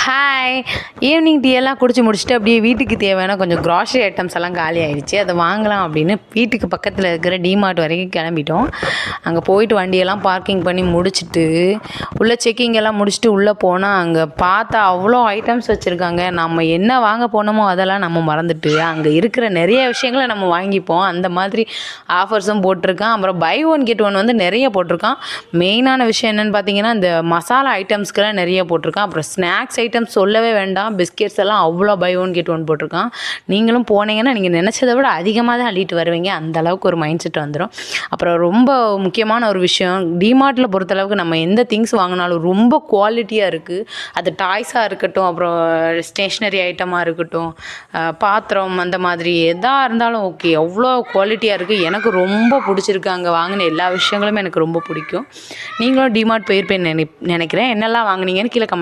Hi. Evening tea எல்லாம் குடிச்சு முடிச்சுட்டு அப்படியே வீட்டுக்கு தேவையான கொஞ்சம் க்ராசரி ஐட்டம்ஸ் எல்லாம் காலி ஆயிடுச்சு. அதை வாங்கலாம் அப்படின்னு வீட்டுக்கு பக்கத்தில் இருக்கிற டிமார்ட் வரைக்கும் கிளம்பிட்டோம். அங்கே போயிட்டு வண்டியெல்லாம் பார்க்கிங் பண்ணி முடிச்சுட்டு உள்ளே செக்கிங் எல்லாம் முடிச்சுட்டு உள்ளே போனால் அங்கே பார்த்தா அவ்வளோ ஐட்டம்ஸ் வச்சுருக்காங்க. நம்ம என்ன வாங்க போனோமோ அதெல்லாம் நம்ம மறந்துட்டு அங்கே இருக்கிற நிறைய விஷயங்களை நம்ம வாங்கிப்போம். அந்த மாதிரி ஆஃபர்ஸும் போட்டிருக்கான். அப்புறம் பை ஒன் கெட் ஒன் வந்து நிறைய போட்டிருக்கான். மெயினான விஷயம் என்னென்னு பார்த்தீங்கன்னா இந்த மசாலா ஐட்டம்ஸ்க்கெல்லாம் நிறைய போட்டிருக்கான். அப்புறம் ஸ்நாக்ஸ் ஐட்டம்ஸ் சொல்லவே வேண்டாம். பிஸ்கெட்ஸ் எல்லாம் அவ்வளோ பை ஒன் கெட் ஒன் போட்டிருக்கான். நீங்களும் போனீங்கன்னா நீங்கள் நினச்சதை விட அதிகமாக தான் அள்ளிட்டு வருவீங்க. அந்த அளவுக்கு ஒரு மைண்ட் செட் வந்துடும். அப்புறம் ரொம்ப முக்கியமான ஒரு விஷயம், டிமார்ட்டில் பொறுத்தளவுக்கு நம்ம எந்த திங்ஸ் வாங்கினாலும் ரொம்ப குவாலிட்டியாக இருக்குது. அது டாய்ஸாக இருக்கட்டும், அப்புறம் ஸ்டேஷ்னரி ஐட்டமாக இருக்கட்டும், பாத்திரம், அந்த மாதிரி எதாக இருந்தாலும் ஓகே, அவ்வளோ குவாலிட்டியாக இருக்குது. எனக்கு ரொம்ப பிடிச்சிருக்கு. அங்கே வாங்கின எல்லா விஷயங்களுமே எனக்கு ரொம்ப பிடிக்கும். நீங்களும் டிமார்ட் போயிருப்பேன்னு நினைக்கிறேன். என்னெல்லாம் வாங்கினீங்கன்னு கீழே கமெண்ட்